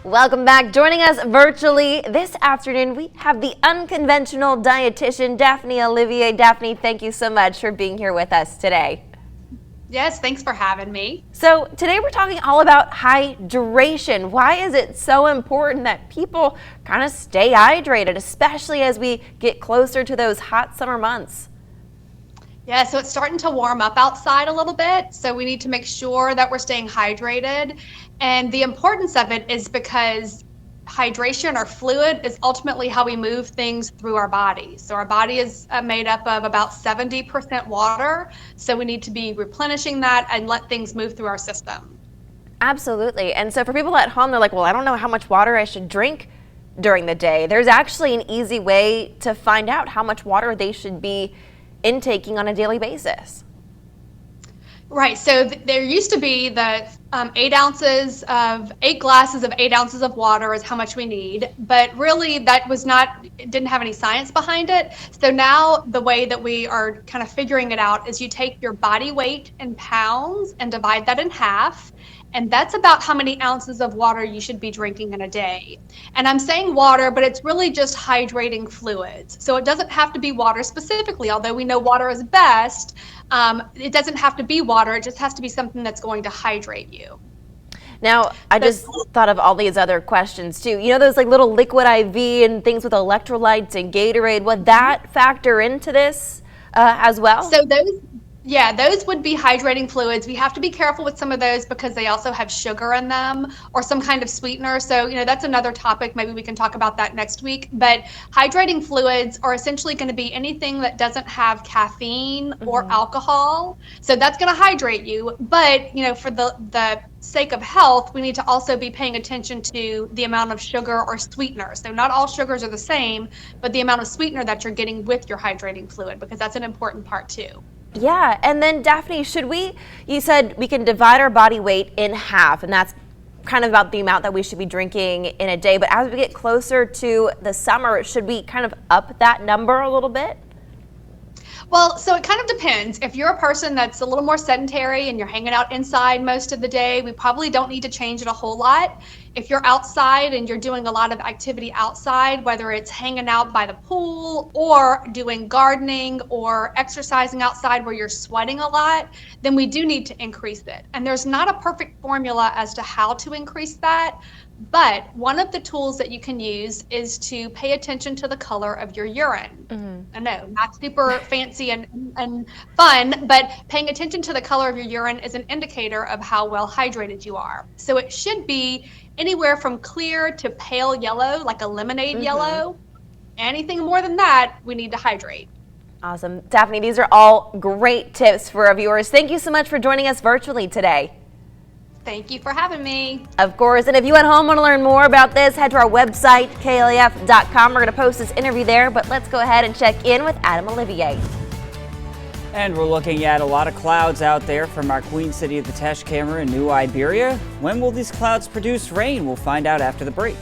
Welcome back. Joining us virtually this afternoon, we have the Unconventional dietitian, Daphne Olivier. Daphne, thank you so much for being here with us today. Yes, thanks for having me. So today we're talking all about hydration. Why is it so important that people kind of stay hydrated, especially as we get closer to those hot summer months? Yeah, so it's starting to warm up outside a little bit, so we need to make sure that we're staying hydrated. And the importance of it is because hydration or fluid is ultimately how we move things through our body. So our body is made up of about 70% water, so we need to be replenishing that and let things move through our system. Absolutely. And so for people at home, they're like, well, I don't know how much water I should drink during the day. There's actually an easy way to find out how much water they should be intaking on a daily basis. Right. So there used to be the 8 glasses of 8 ounces of water is how much we need, but really that didn't have any science behind it. So now the way that we are kind of figuring it out is you take your body weight in pounds and divide that in half. And that's about how many ounces of water you should be drinking in a day. And I'm saying water, but it's really just hydrating fluids. So it doesn't have to be water specifically, although we know water is best. It doesn't have to be water. It just has to be something that's going to hydrate you. Now, I just thought of all these other questions too. You know, those like little liquid IV and things with electrolytes and Gatorade, would that factor into this as well? So those would be hydrating fluids. We have to be careful with some of those because they also have sugar in them or some kind of sweetener. So, that's another topic. Maybe we can talk about that next week. But hydrating fluids are essentially going to be anything that doesn't have caffeine or alcohol. So that's going to hydrate you. But, for the sake of health, we need to also be paying attention to the amount of sugar or sweetener. So not all sugars are the same, but the amount of sweetener that you're getting with your hydrating fluid, because that's an important part too. Yeah, and then Daphne, you said we can divide our body weight in half, and that's kind of about the amount that we should be drinking in a day, but as we get closer to the summer, should we kind of up that number a little bit? Well, so it kind of depends. If you're a person that's a little more sedentary and you're hanging out inside most of the day, we probably don't need to change it a whole lot. If you're outside and you're doing a lot of activity outside, whether it's hanging out by the pool or doing gardening or exercising outside where you're sweating a lot, then we do need to increase it. And there's not a perfect formula as to how to increase that. But one of the tools that you can use is to pay attention to the color of your urine. I know, not super fancy and fun, but paying attention to the color of your urine is an indicator of how well hydrated you are. So it should be anywhere from clear to pale yellow, like a lemonade yellow. Anything more than that, we need to hydrate. Awesome. Daphne, these are all great tips for our viewers. Thank you so much for joining us virtually today. Thank you for having me. Of course, and if you at home want to learn more about this, head to our website, klaf.com. We're going to post this interview there, but let's go ahead and check in with Daphne Olivier. And we're looking at a lot of clouds out there from our Queen City of the Tesh camera in New Iberia. When will these clouds produce rain? We'll find out after the break.